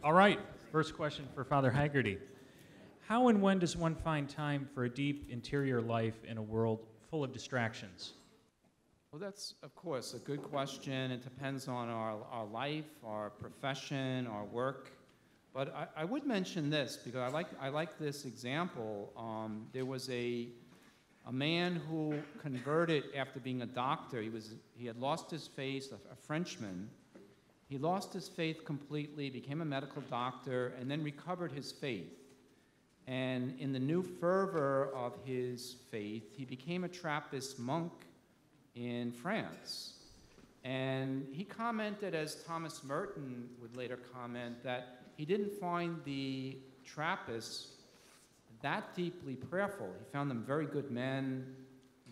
All right, first question for Father Haggerty. How and when does one find time for a deep interior life in a world full of distractions? Well, that's, of course, a good question. It depends on our life, our profession, our work. But I would mention this because I like this example. There was a man who converted after being a doctor. He had lost his faith, a Frenchman. He lost his faith completely, became a medical doctor, and then recovered his faith. And in the new fervor of his faith, he became a Trappist monk in France. And he commented, as Thomas Merton would later comment, that he didn't find the Trappists that deeply prayerful. He found them very good men,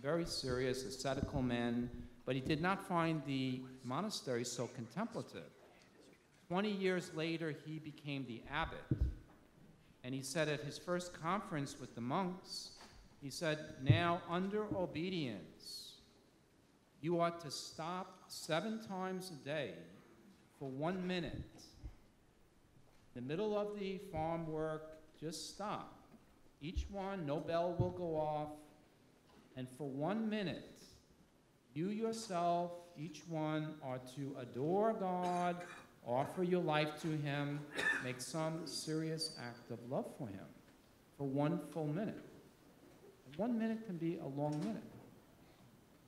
very serious, ascetical men, but he did not find the monastery so contemplative. 20 years later, he became the abbot. And he said at his first conference with the monks, he said, now under obedience, you ought to stop 7 times a day for 1 minute. In the middle of the farm work, just stop. Each one, no bell will go off. And for 1 minute, you yourself, each one, are to adore God, offer your life to him, make some serious act of love for him for 1 full minute. 1 minute can be a long minute.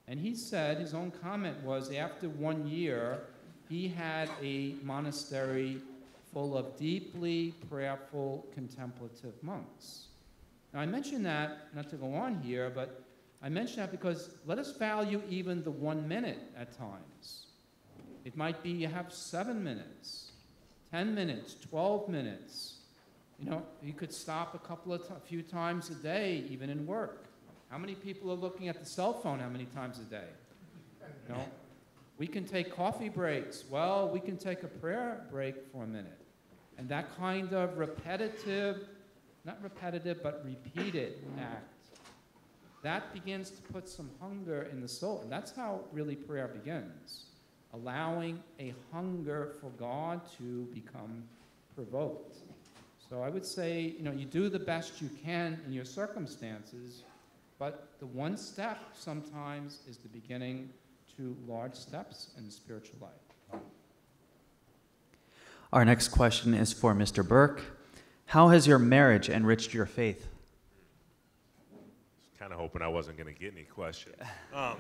And he said, his own comment was, after 1 year, he had a monastery full of deeply prayerful, contemplative monks. Now, I mention that, not to go on here, but I mention that because let us value even the 1 minute at times. It might be you have 7 minutes, 10 minutes, 12 minutes. You know, you could stop a few times a day, even in work. How many people are looking at the cell phone how many times a day? You know, we can take coffee breaks. Well, we can take a prayer break for a minute. And that kind of repetitive, not repetitive, but repeated act, that begins to put some hunger in the soul. And that's how really prayer begins, allowing a hunger for God to become provoked. So I would say, you know, you do the best you can in your circumstances, but the one step sometimes is the beginning to large steps in the spiritual life. Our next question is for Mr. Birk. How has your marriage enriched your faith? Kind of hoping I wasn't going to get any questions. How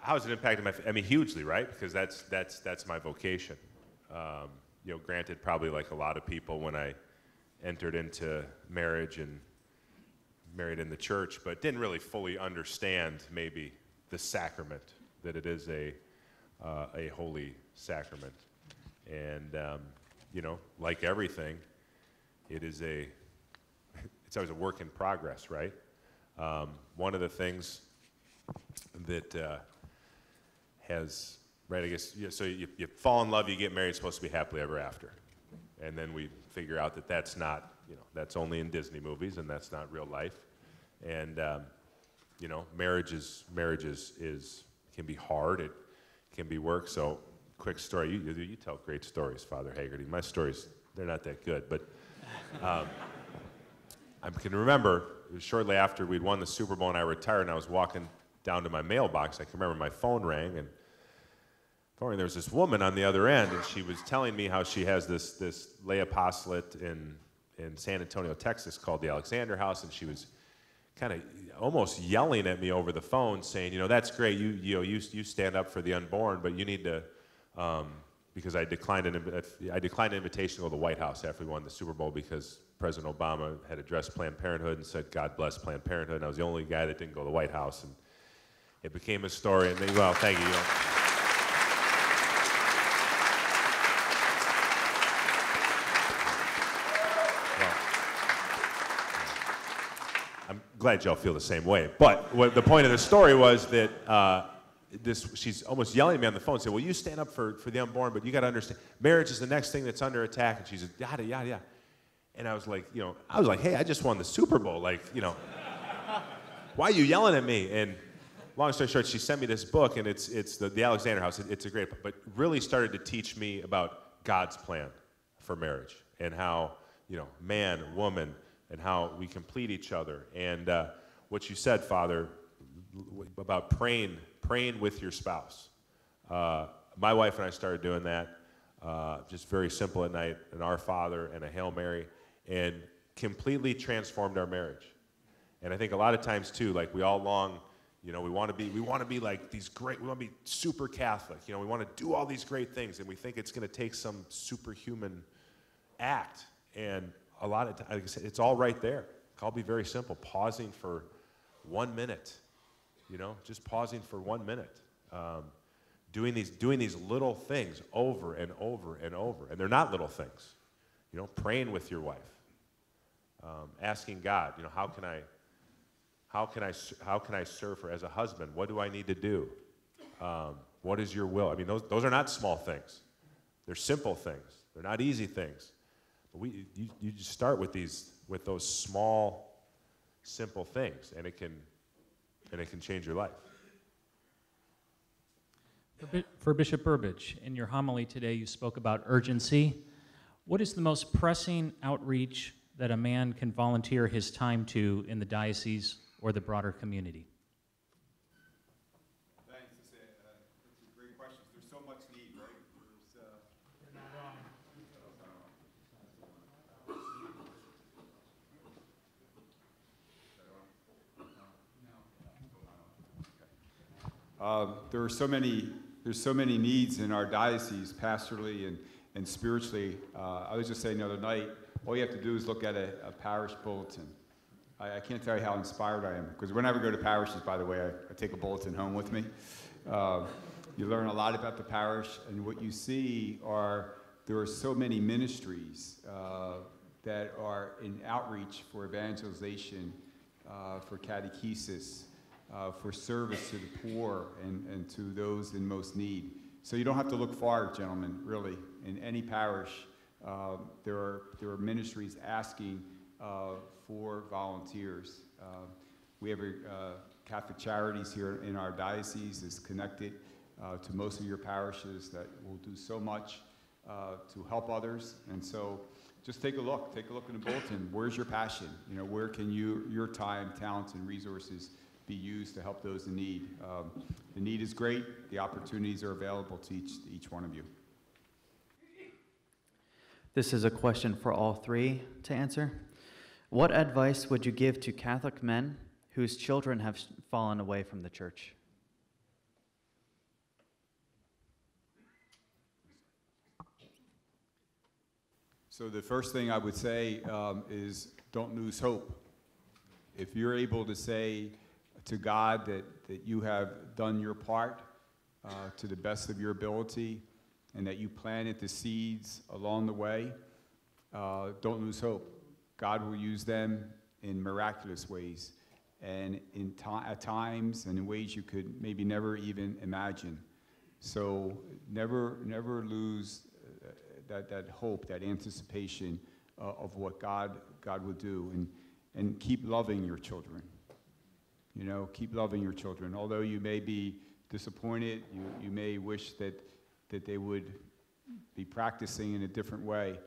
has it impacted my faith? I mean, hugely, right? Because that's my vocation. You know, granted, probably like a lot of people when I entered into marriage and married in the church, but didn't really fully understand maybe the sacrament, that it is a holy sacrament. And, you know, like everything, it's always a work in progress, right? One of the things that has, right, I guess, so you fall in love, you get married, it's supposed to be happily ever after. And then we figure out that that's not, you know, that's only in Disney movies and that's not real life. And, you know, marriage can be hard, it can be work. So, quick story, you tell great stories, Father Haggerty. My stories, they're not that good, but I can remember it was shortly after we'd won the Super Bowl and I retired and I was walking down to my mailbox. I can remember my phone rang and there was this woman on the other end, and she was telling me how she has this lay apostolate in San Antonio, Texas, called the Alexander House, and she was kind of almost yelling at me over the phone, saying, you know, that's great, you stand up for the unborn, but you need to, because I declined an invitation to go to the White House after we won the Super Bowl because President Obama had addressed Planned Parenthood and said, God bless Planned Parenthood, and I was the only guy that didn't go to the White House, and it became a story, and then, well, thank you. You know. I'm glad y'all feel the same way. But the point of the story was that she's almost yelling at me on the phone, saying, well, you stand up for the unborn, but you got to understand, marriage is the next thing that's under attack. And she's yada, yada, yada. And I was like, hey, I just won the Super Bowl. Like, you know, why are you yelling at me? And long story short, she sent me this book, and it's the Alexander House. It's a great book, but really started to teach me about God's plan for marriage and how, man, woman, and how we complete each other. And what you said, Father, about praying with your spouse. My wife and I started doing that, just very simple at night, an Our Father and a Hail Mary, and completely transformed our marriage. And I think a lot of times too, like we all long, we want to be like these great, we want to be super Catholic, we want to do all these great things, and we think it's going to take some superhuman act. And a lot of times, like I said, it's all right there. I'll be very simple, pausing for 1 minute, just pausing for 1 minute. Doing these little things over and over and over, and they're not little things. Praying with your wife, asking God, how can I serve her as a husband? What do I need to do? What is your will? I mean, those are not small things. They're simple things. They're not easy things. But you just start with those small, simple things, and it can change your life. For Bishop Burbidge, in your homily today, you spoke about urgency. What is the most pressing outreach that a man can volunteer his time to in the diocese or the broader community? Thanks. That's a great question. There's so much need, right? There's so many needs in our diocese, pastorally and spiritually. I was just saying the other night, all you have to do is look at a parish bulletin. I can't tell you how inspired I am, because whenever I go to parishes, by the way, I take a bulletin home with me. You learn a lot about the parish, and what you see there are so many ministries that are in outreach for evangelization, for catechesis, for service to the poor and to those in most need. So you don't have to look far, gentlemen, really. In any parish, there are ministries asking for volunteers. We have Catholic Charities here in our diocese is connected to most of your parishes that will do so much to help others. And so just take a look in the bulletin. Where's your passion? Where can your time, talents, and resources be used to help those in need? The need is great. The opportunities are available to each one of you. This is a question for all three to answer. What advice would you give to Catholic men whose children have fallen away from the church? So the first thing I would say is don't lose hope. If you're able to say to God that you have done your part to the best of your ability and that you planted the seeds along the way, don't lose hope. God will use them in miraculous ways and at times and in ways you could maybe never even imagine. So never lose that hope, that anticipation of what God will do, and keep loving your children. Keep loving your children. Although you may be disappointed, you may wish that they would be practicing in a different way.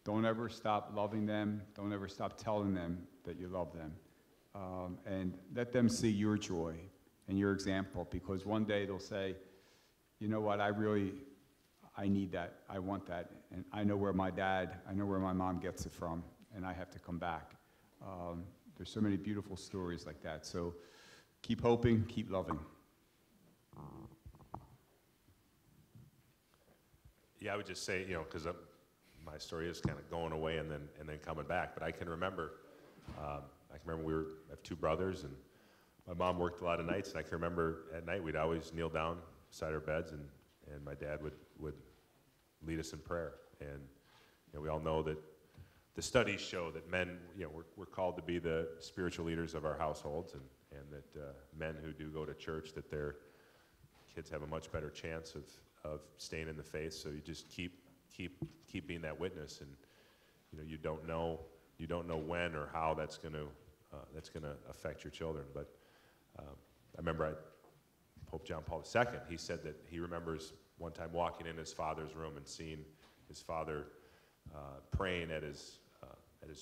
Don't ever stop loving them. Don't ever stop telling them that you love them. And let them see your joy and your example, because one day they'll say, you know what, I need that, I want that, and I know where my mom gets it from, and I have to come back. There's so many beautiful stories like that. So keep hoping, keep loving. Yeah, I would just say, because my story is kind of going away and then coming back. But I can remember, I have two brothers, and my mom worked a lot of nights, and I can remember at night we'd always kneel down beside our beds, and my dad would lead us in prayer. And we all know that the studies show that men, we're called to be the spiritual leaders of our households, and that men who do go to church, that their kids have a much better chance of staying in the faith. So you just keep being that witness, and you don't know when or how that's going to affect your children. But I remember Pope John Paul II. He said that he remembers one time walking in his father's room and seeing his father praying at his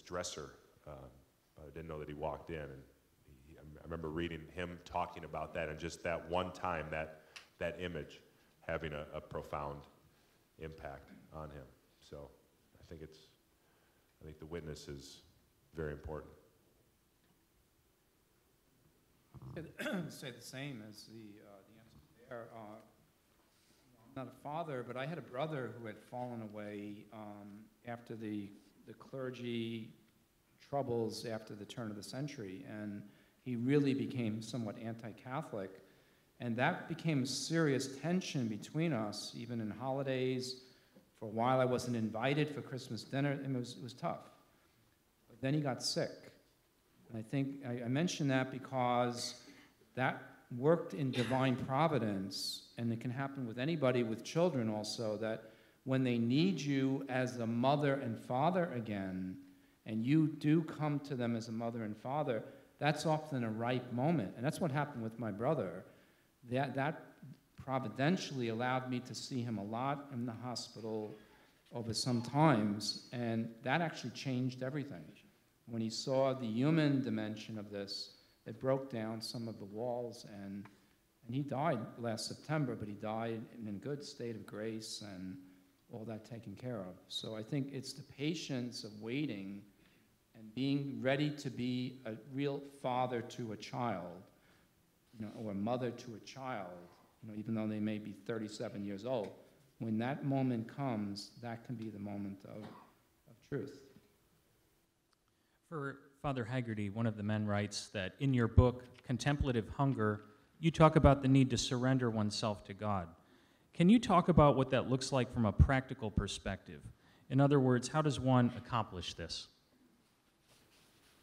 dresser, but I didn't know that he walked in. And I remember reading him talking about that, and just that one time, that image having a profound impact on him. So I think the witness is very important. I'd say the same as the answer there. I'm not a father, but I had a brother who had fallen away after the clergy troubles after the turn of the century, and he really became somewhat anti-Catholic, and that became a serious tension between us, even in holidays. For a while, I wasn't invited for Christmas dinner, and it was tough. But then he got sick, and I think I mention that because that worked in divine providence, and it can happen with anybody with children also, that when they need you as a mother and father again, and you do come to them as a mother and father, that's often a ripe moment. And that's what happened with my brother. That providentially allowed me to see him a lot in the hospital over some times, and that actually changed everything. When he saw the human dimension of this, it broke down some of the walls, and he died last September, but he died in a good state of grace and all that taken care of. So I think it's the patience of waiting and being ready to be a real father to a child, or a mother to a child, even though they may be 37 years old. When that moment comes, that can be the moment of truth. For Father Haggerty, one of the men writes that in your book, Contemplative Hunger, you talk about the need to surrender oneself to God. Can you talk about what that looks like from a practical perspective? In other words, how does one accomplish this?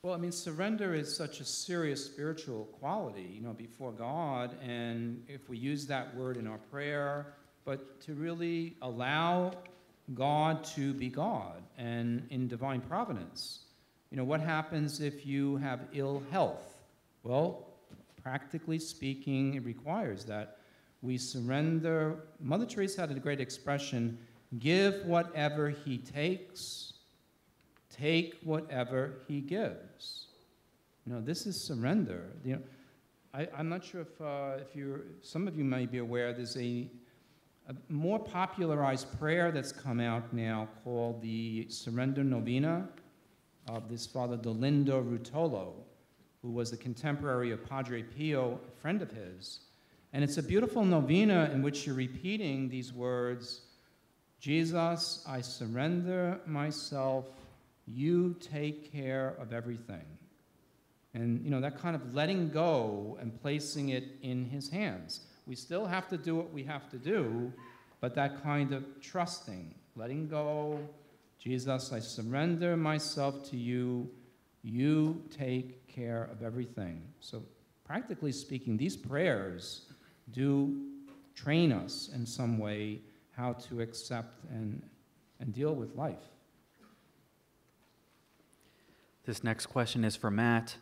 Well, surrender is such a serious spiritual quality, before God, and if we use that word in our prayer, but to really allow God to be God and in divine providence. What happens if you have ill health? Well, practically speaking, it requires that we surrender. Mother Teresa had a great expression, give whatever he takes, take whatever he gives. This is surrender. I'm not sure if some of you may be aware, there's a more popularized prayer that's come out now called the Surrender Novena of this Father Dolindo Rutolo, who was a contemporary of Padre Pio, a friend of his. And it's a beautiful novena in which you're repeating these words, Jesus, I surrender myself, you take care of everything. And, that kind of letting go and placing it in his hands. We still have to do what we have to do, but that kind of trusting, letting go, Jesus, I surrender myself to you, you take care of everything. So practically speaking, these prayers do train us in some way how to accept and deal with life. This next question is for Matt.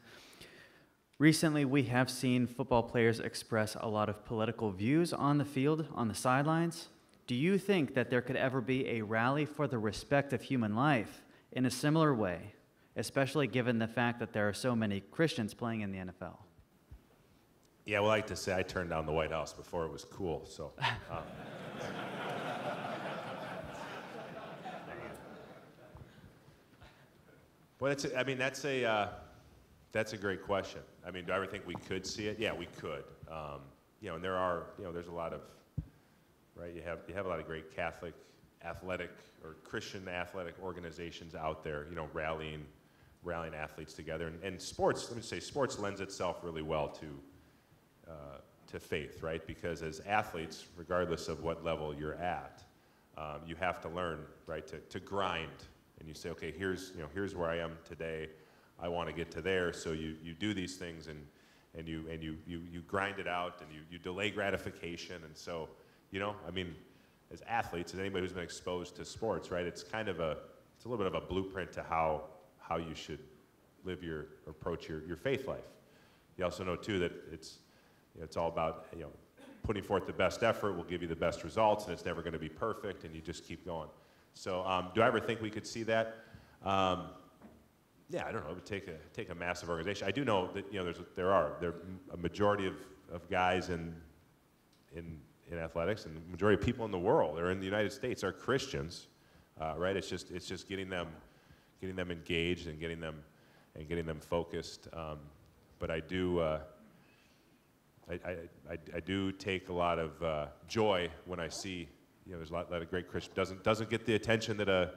Recently, we have seen football players express a lot of political views on the field, on the sidelines. Do you think that there could ever be a rally for the respect of human life in a similar way, especially given the fact that there are so many Christians playing in the NFL? Yeah, well, I like to say I turned down the White House before it was cool, so. Well, that's a great question. Do I ever think we could see it? Yeah, we could. And there's a lot of, right? You have a lot of great Catholic athletic or Christian athletic organizations out there, rallying athletes together. And sports, let me say, sports lends itself really well to faith, right? Because as athletes, regardless of what level you're at, you have to learn, right, to grind. And you say, okay, here's where I am today. I want to get to there. So you do these things and you grind it out and you delay gratification. And so, as athletes, as anybody who's been exposed to sports, right, it's a little bit of a blueprint to how you should approach your faith life. You also know too that it's all about putting forth the best effort will give you the best results, and it's never going to be perfect, and you just keep going. So do I ever think we could see that? Yeah, I don't know. It would take a massive organization. I do know that there are a majority of guys in athletics, and the majority of people in the world or in the United States are Christians, right? It's just getting them engaged and getting them focused. But I do I do take a lot of joy when I see there's a lot of great Christians. Doesn't get the attention that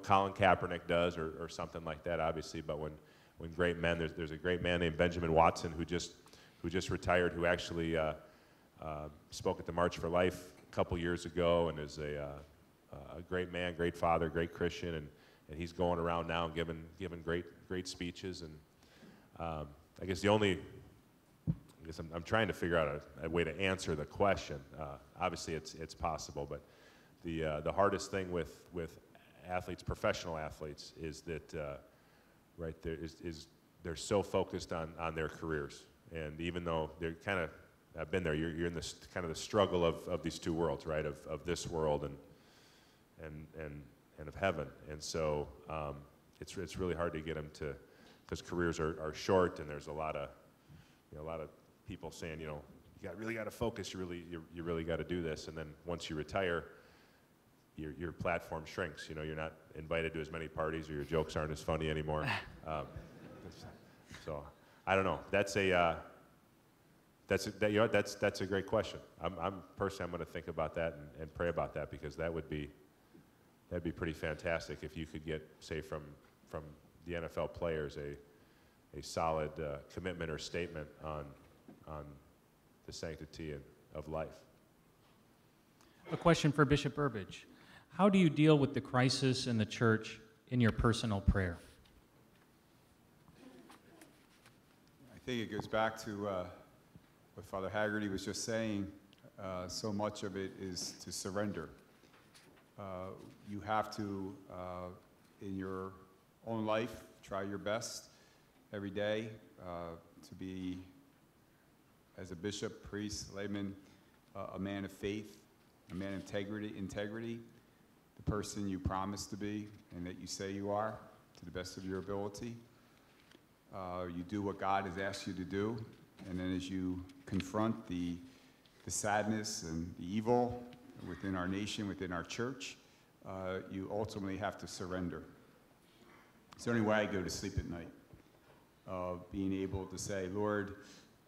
Colin Kaepernick does or something like that, obviously. But when great men, there's a great man named Benjamin Watson who just retired, who actually spoke at the March for Life a couple years ago, and is a great man, great father, great Christian, and he's going around now and giving great speeches. And I guess I'm trying to figure out a way to answer the question. Obviously, it's possible, but the hardest thing with athletes, professional athletes, is that right there is they're so focused on their careers, and even though they're kind of I've been there, you're in this kind of the struggle of these two worlds, right? Of this world and of heaven, and so it's really hard to get them to, because careers are short, and there's a lot of people saying, you really got to focus, you really got to do this, and then once you retire, your platform shrinks. You're not invited to as many parties, or your jokes aren't as funny anymore. So I don't know. That's a great question. I'm personally, I'm going to think about that and pray about that, because that'd be pretty fantastic if you could get, say, from the NFL players a solid commitment or statement on the sanctity of life. A question for Bishop Burbidge. How do you deal with the crisis in the church in your personal prayer? I think it goes back to what Father Haggerty was just saying. So much of it is to surrender. You have to, in your own life, try your best every day to be, as a bishop, priest, layman, a man of faith, a man of integrity, the person you promise to be and that you say you are, to the best of your ability. You do what God has asked you to do, and then as you confront the sadness and the evil within our nation, within our church, you ultimately have to surrender. It's the only way I go to sleep at night, being able to say, Lord,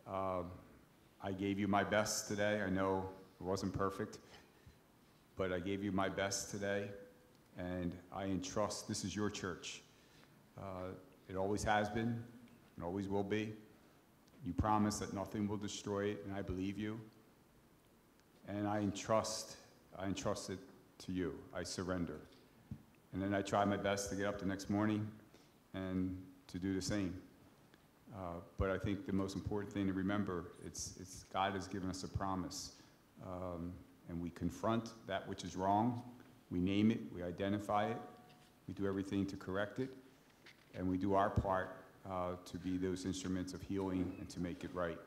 I gave you my best today. I know it wasn't perfect, but I gave you my best today, and I entrust, this is your church. It always has been and always will be. You promise that nothing will destroy it, and I believe you. And I entrust it to you. I surrender. And then I try my best to get up the next morning and to do the same. But I think the most important thing to remember, it's God has given us a promise. And we confront that which is wrong. We name it, we identify it, we do everything to correct it, and we do our part to be those instruments of healing and to make it right.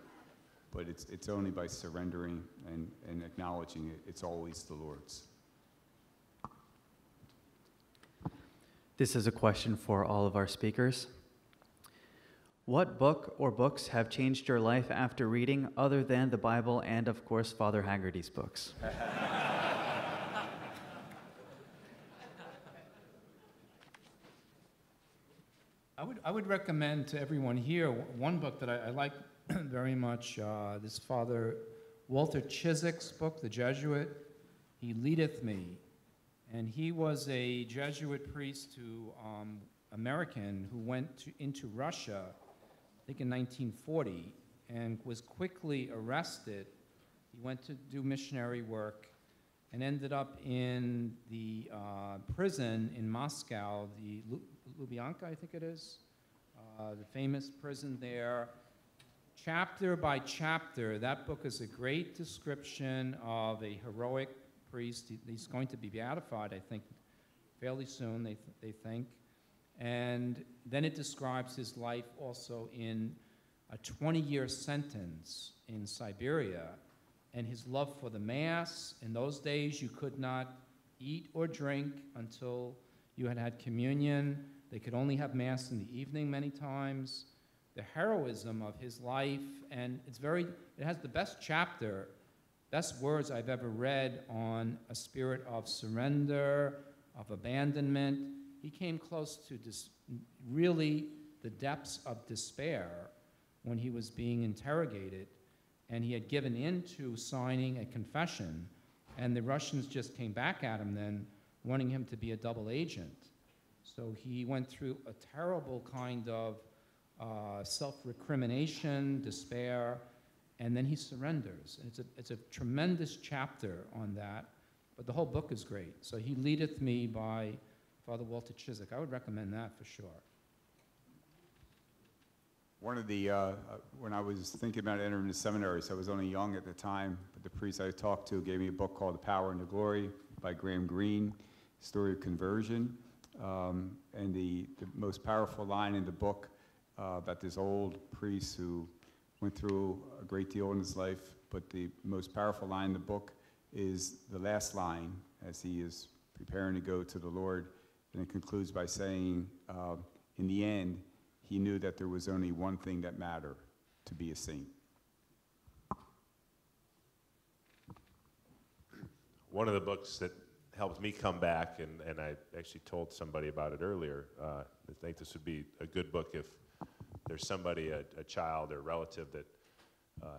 But it's only by surrendering and acknowledging it. It's always the Lord's. This is a question for all of our speakers. What book or books have changed your life after reading, other than the Bible and, of course, Father Haggerty's books? I would recommend to everyone here one book that I like very much, this Father Walter Chiswick's book, The Jesuit, He Leadeth Me. And he was a Jesuit priest American who went into Russia, I think in 1940, and was quickly arrested. He went to do missionary work and ended up in the prison in Moscow, the Lubyanka, I think it is, the famous prison there. Chapter by chapter, that book is a great description of a heroic priest. He's going to be beatified, I think, fairly soon, they think. And then it describes his life also in a 20-year sentence in Siberia, and his love for the Mass. In those days, you could not eat or drink until you had had communion. They could only have Mass in the evening many times. The heroism of his life, and it has the best chapter, best words I've ever read on a spirit of surrender, of abandonment. He came close to really the depths of despair when he was being interrogated, and he had given in to signing a confession, and the Russians just came back at him then, wanting him to be a double agent. So he went through a terrible kind of self-recrimination, despair, and then he surrenders. And it's a tremendous chapter on that, but the whole book is great. So He Leadeth Me by Father Walter Chiswick. I would recommend that for sure. One of the, when I was thinking about entering the seminary, so I was only young at the time, but the priest I talked to gave me a book called The Power and the Glory by Graham Greene, Story of Conversion. And the most powerful line in the book about this old priest who went through a great deal in his life, but the most powerful line in the book is the last line as he is preparing to go to the Lord, and it concludes by saying, in the end, he knew that there was only one thing that mattered, to be a saint. One of the books that helped me come back, and I actually told somebody about it earlier, I think this would be a good book if there's somebody, a child or relative that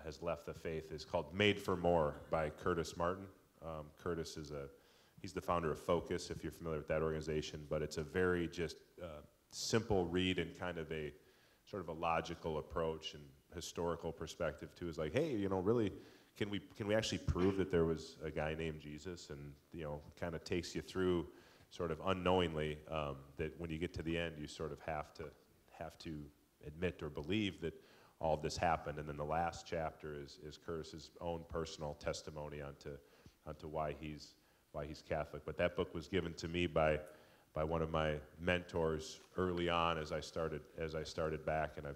has left the faith, is called Made for More by Curtis Martin. Curtis he's the founder of Focus, if you're familiar with that organization, but it's a very just simple read and kind of a sort of a logical approach and historical perspective too. Is like, hey, really, can we actually prove that there was a guy named Jesus? And kind of takes you through sort of unknowingly that when you get to the end, you sort of have to admit or believe that all of this happened. And then the last chapter is Curtis's own personal testimony onto why he's Catholic. But that book was given to me by one of my mentors early on as I started back, and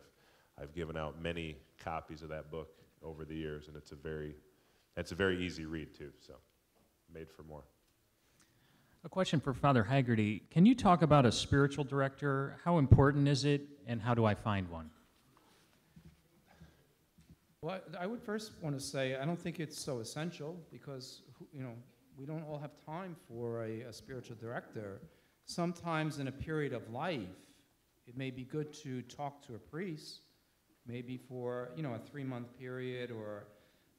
I've given out many copies of that book over the years, and it's a very easy read too. So, Made for More. A question for Father Haggerty. Can you talk about a spiritual director? How important is it, and how do I find one? Well, I would first want to say I don't think it's so essential because, we don't all have time for a spiritual director. Sometimes in a period of life, it may be good to talk to a priest, maybe for, a 3-month period or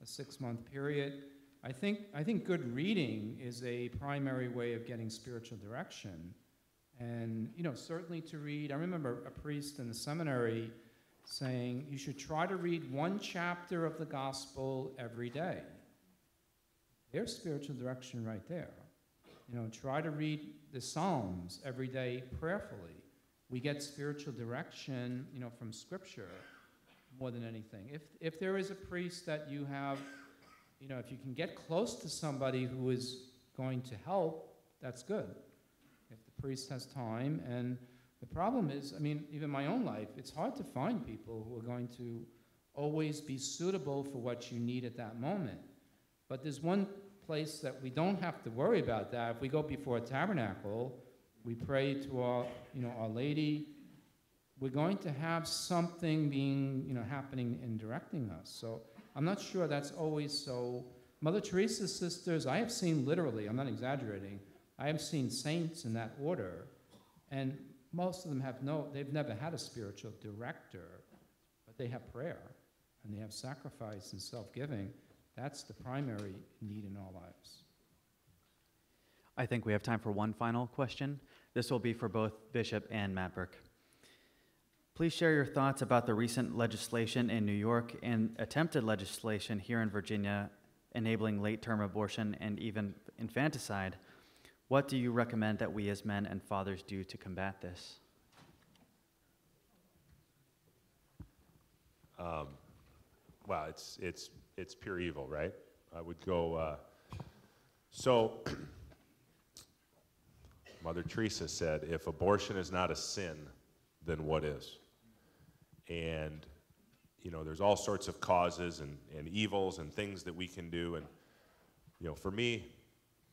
a 6-month period. I think good reading is a primary way of getting spiritual direction. And, certainly to read, I remember a priest in the seminary saying, you should try to read one chapter of the gospel every day. There's spiritual direction right there. Try to read the Psalms every day prayerfully. We get spiritual direction, from Scripture more than anything. If there is a priest that you have, if you can get close to somebody who is going to help, that's good. If the priest has time. And the problem is, even my own life, it's hard to find people who are going to always be suitable for what you need at that moment. But there's one place that we don't have to worry about that. If we go before a tabernacle, we pray to Our Lady, we're going to have something being, happening and directing us. So I'm not sure that's always so. Mother Teresa's sisters, I have seen literally, I'm not exaggerating, I have seen saints in that order, and most of them they've never had a spiritual director, but they have prayer, and they have sacrifice and self-giving. That's the primary need in our lives. I think we have time for one final question. This will be for both Bishop and Matt Birk. Please share your thoughts about the recent legislation in New York and attempted legislation here in Virginia enabling late-term abortion and even infanticide. What do you recommend that we as men and fathers do to combat this? Well, it's pure evil, right? I would go. So, Mother Teresa said, "If abortion is not a sin, then what is?" And there's all sorts of causes and evils and things that we can do. And, for me,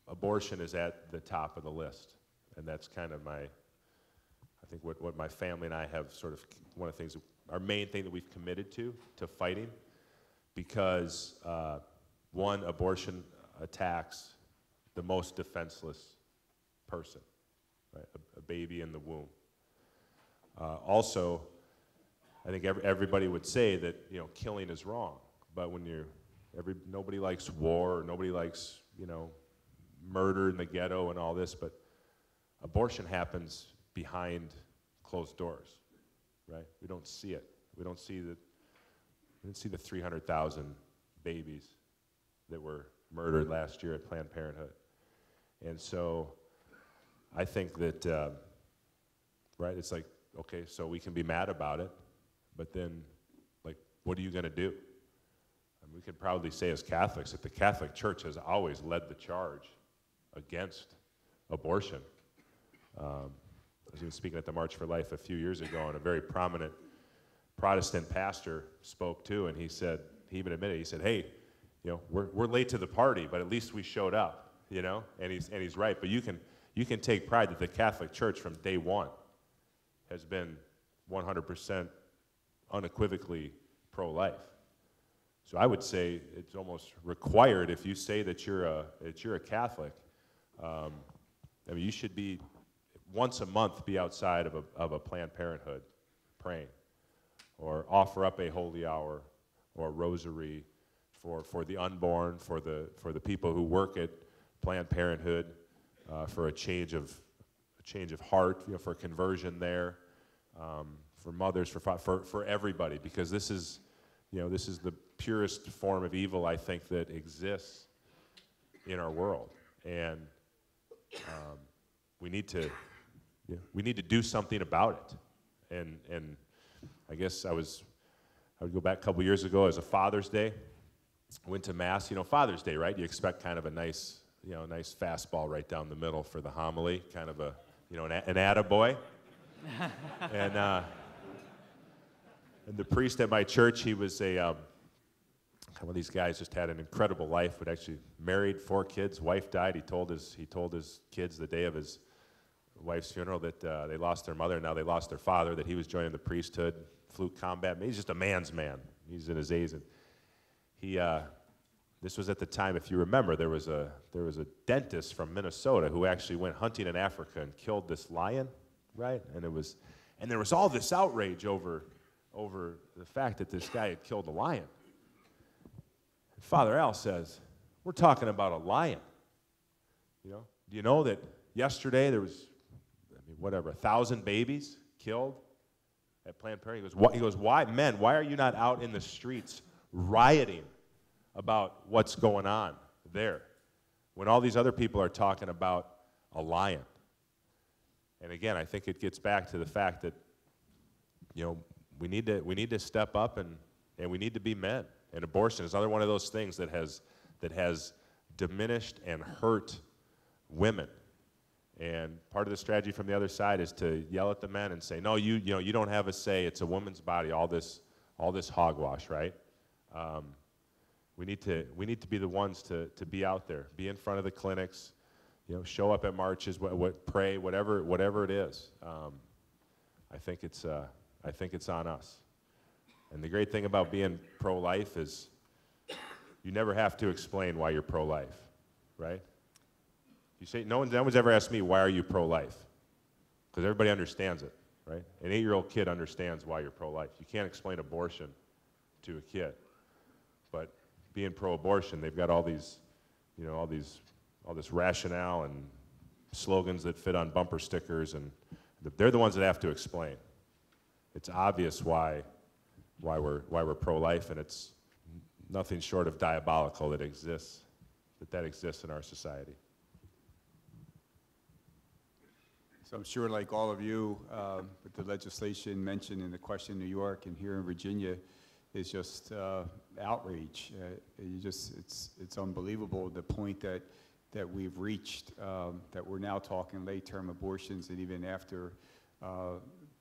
abortion is at the top of the list. And that's kind of I think what my family and I have sort of, one of the things, our main thing that we've committed to fighting, because one, abortion attacks the most defenseless person, right? A baby in the womb. Also, I think everybody would say that killing is wrong, but when nobody likes war, or nobody likes murder in the ghetto and all this, but abortion happens behind closed doors, right? We don't see it. We didn't see the 300,000 babies that were murdered last year at Planned Parenthood, and so I think that right, it's like, okay, so we can be mad about it, but then, like, what are you going to do? And we could probably say as Catholics that the Catholic Church has always led the charge against abortion. I was even speaking at the March for Life a few years ago, and a very prominent Protestant pastor spoke too, and he even admitted, he said, hey, we're late to the party, but at least we showed up, and he's right. But you can take pride that the Catholic Church from day one has been 100% unequivically pro-life. So I would say it's almost required, if you say that you're a Catholic, you should be once a month be outside of a Planned Parenthood praying, or offer up a holy hour or a rosary for the unborn, for the people who work at Planned Parenthood, for a change of heart, for conversion there, for mothers, for everybody, because this is the purest form of evil, I think, that exists in our world, and we need to do something about it. And I guess I would go back a couple years ago as a Father's Day. I went to Mass. Father's Day, right? You expect kind of a nice fastball right down the middle for the homily, kind of an attaboy. And the priest at my church, he was one of these guys, just had an incredible life, but actually married, 4 kids, wife died. He told his kids the day of his wife's funeral that they lost their mother, and now they lost their father, that he was joining the priesthood, flew combat. He's just a man's man. He's in his 80s. And this was at the time, if you remember, there was a dentist from Minnesota who actually went hunting in Africa and killed this lion, right? And there was all this outrage over the fact that this guy had killed a lion. And Father Al says, we're talking about a lion. Do you know that yesterday there was, 1,000 babies killed at Planned Parenthood? He goes, why are you not out in the streets rioting about what's going on there when all these other people are talking about a lion? And again, I think it gets back to the fact that we need to step up and we need to be men. And abortion is another one of those things that has diminished and hurt women. And part of the strategy from the other side is to yell at the men and say, no, you don't have a say. It's a woman's body. All this hogwash, right? We need to be the ones to be out there, be in front of the clinics, show up at marches, pray, whatever it is. I think it's on us. And the great thing about being pro-life is you never have to explain why you're pro-life, right? You say, no one's ever asked me, why are you pro-life? Because everybody understands it, right? An 8-year-old kid understands why you're pro-life. You can't explain abortion to a kid. But being pro-abortion, they've got all this rationale and slogans that fit on bumper stickers, and they're the ones that have to explain. It's obvious why we're pro-life, and it's nothing short of diabolical that exists in our society. So I'm sure, like all of you, with the legislation mentioned in the question in New York and here in Virginia, is just outrage. It's unbelievable, the point that we've reached, that we're now talking late-term abortions, and even after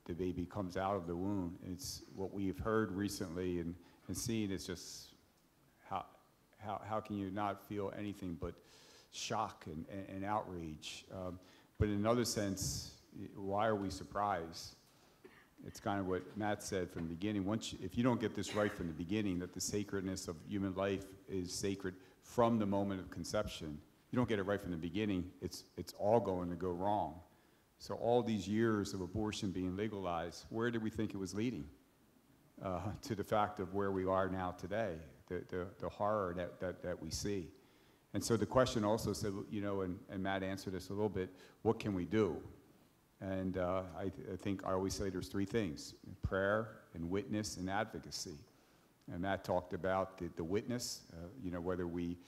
the baby comes out of the womb. It's what we've heard recently and seen is just how can you not feel anything but shock and outrage? But in another sense, why are we surprised? It's kind of what Matt said from the beginning. If you don't get this right from the beginning, that the sacredness of human life is sacred from the moment of conception, you don't get it right from the beginning, it's all going to go wrong. So all these years of abortion being legalized, where did we think it was leading? To the fact of where we are now today, the horror that we see. And so the question also said, and Matt answered this a little bit, what can we do? And I think I always say there's three things: prayer and witness and advocacy. And Matt talked about the witness, whether we,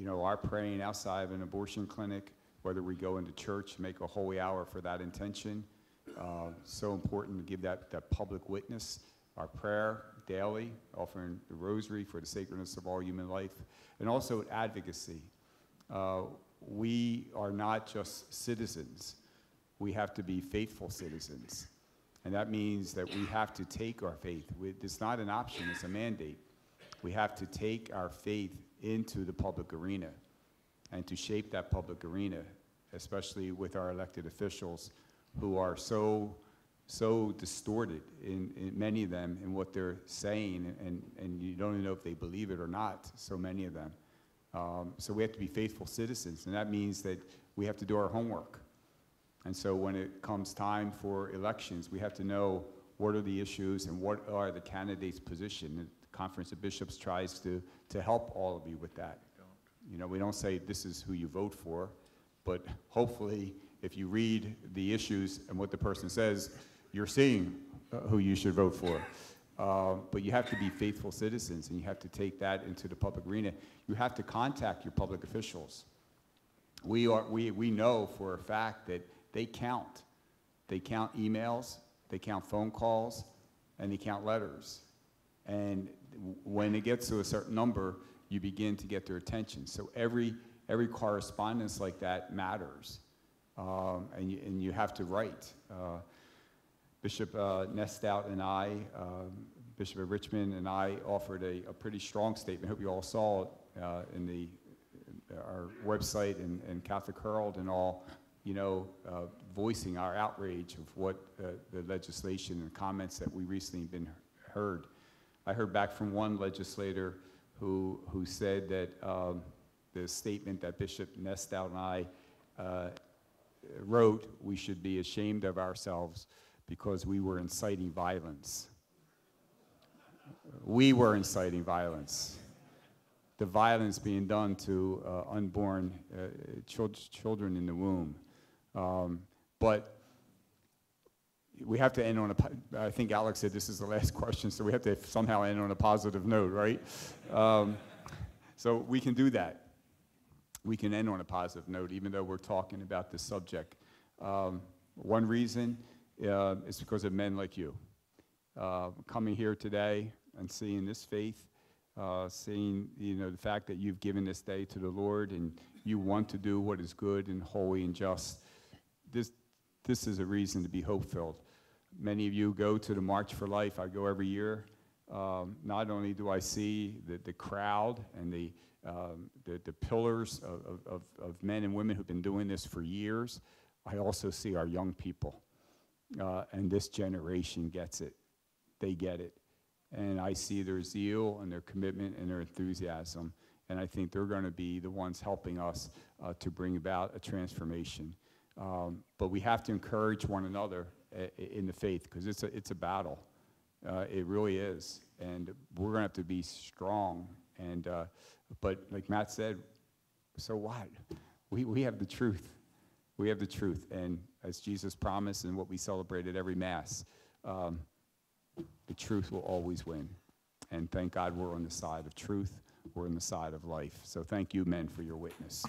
are praying outside of an abortion clinic, whether we go into church, make a holy hour for that intention. So important to give that public witness. Our prayer daily, offering the rosary for the sacredness of all human life, and also advocacy. We are not just citizens. We have to be faithful citizens. And that means that we have to take our faith. It's not an option, it's a mandate. We have to take our faith into the public arena and to shape that public arena, especially with our elected officials who are so distorted in many of them in what they're saying, and you don't even know if they believe it or not, so many of them. So we have to be faithful citizens, and that means that we have to do our homework. And so when it comes time for elections, we have to know what are the issues and what are the candidates' position. The Conference of Bishops tries to help all of you with that. We don't say this is who you vote for, but hopefully if you read the issues and what the person says, you're seeing who you should vote for. But you have to be faithful citizens, and you have to take that into the public arena. You have to contact your public officials. We know for a fact that they count. They count emails, they count phone calls, and they count letters. And when it gets to a certain number, you begin to get their attention. So every correspondence like that matters, and you have to write. Bishop Nestout and I, Bishop of Richmond and I offered a pretty strong statement. I hope you all saw it in our website and Catholic Herald and all, voicing our outrage of what the legislation and comments that we recently been heard. I heard back from one legislator who said that the statement that Bishop Nestout and I wrote, we should be ashamed of ourselves because we were inciting violence. We were inciting violence. The violence being done to unborn children in the womb. But we have to end on I think Alex said this is the last question, so we have to somehow end on a positive note, right? So we can do that. We can end on a positive note, even though we're talking about this subject. One reason is because of men like you. Coming here today and seeing this faith, seeing the fact that you've given this day to the Lord and you want to do what is good and holy and just. This is a reason to be hope-filled. Many of you go to the March for Life. I go every year. Not only do I see the crowd and the pillars of men and women who've been doing this for years, I also see our young people. And this generation gets it. They get it. And I see their zeal and their commitment and their enthusiasm. And I think they're going to be the ones helping us to bring about a transformation. But we have to encourage one another in the faith, because it's a battle. It really is. And we're going to have to be strong. And but like Matt said, so what? We have the truth. We have the truth. And as Jesus promised and what we celebrate at every Mass, the truth will always win. And thank God we're on the side of truth. We're on the side of life. So thank you, men, for your witness.